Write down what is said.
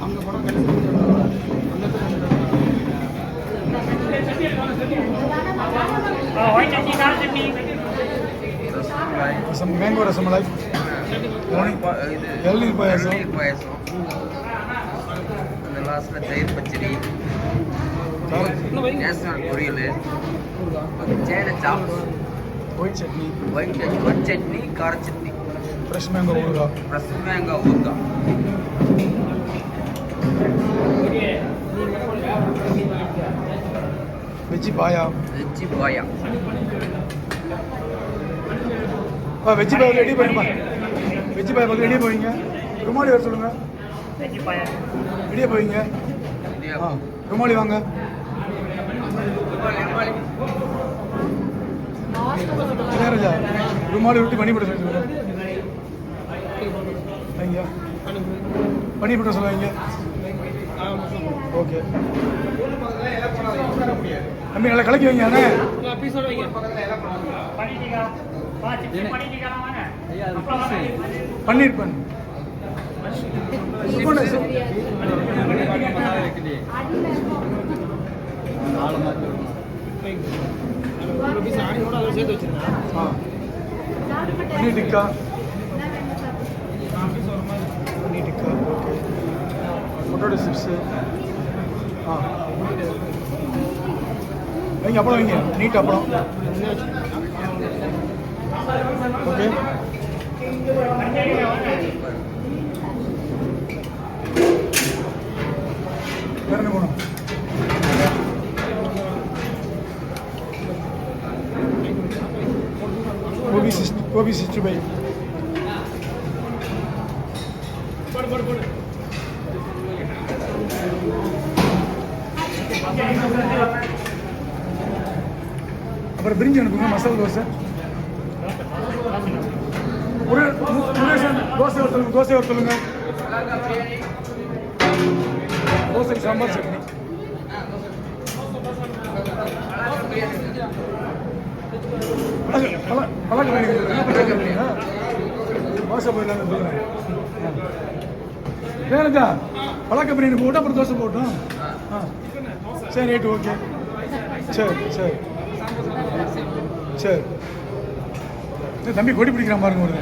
அங்கே போனால் கடைசி ரசம் மேங்கோ ரசமலாய் இளநீர் பாயாசம் அந்த லாஸ்ட்டில் தயிர் பச்சடி நேஷனல் பொரியல் சேன சாப் ஒயிட் சட்னி ஒயிட் சட்னி கார சட்னி ஃப்ரெஷ் மேங்கோ ஊறுகாய் வெஜ்ஜி பாயா வெஜ்ஜி பாயா வெஜ்ஜி பாயா ரெடி பண்ணுமா வெஜ்ஜி பாயா பார்த்து ரெடியாக போவீங்க ருமாலி வர சொல்லுங்கள் வெஜ்ஜி பாயா ரெடியாக போவீங்க ருமாலி வாங்க ராஜா ருமாலி விட்டு பண்ணி போட சொல்லுங்க ஐயா பண்ணி போட சொல்லுவாங்க ஓகே தம்பி நல்லா கலக்கி வைங்க அண்ணே பன்னீர் பண்ணு paneer tikka paneer tikka okay potato chips हाँ வைங்க அப்பளம் வைங்க நீட் அப்பளம் ஓகே வேற என்ன போகணும் गोभी 65 அப்புறம் பிரிஞ்சி அனுப்புங்க மசாலா தோசை ஒரு தோசை ஒரு சொல்லுங்க தோசைக்கு சாம்பார் சட்னி பழக்க தோசை போயிடலாம் வேணுக்கா பழக்க பிரியாணி போட்டு அப்புறம் தோசை போட்டோம் சரி ரைட்டு ஓகே சரி சரி சரி தம்பி கொடி பிடிக்கிறான் பாருங்க ஒரு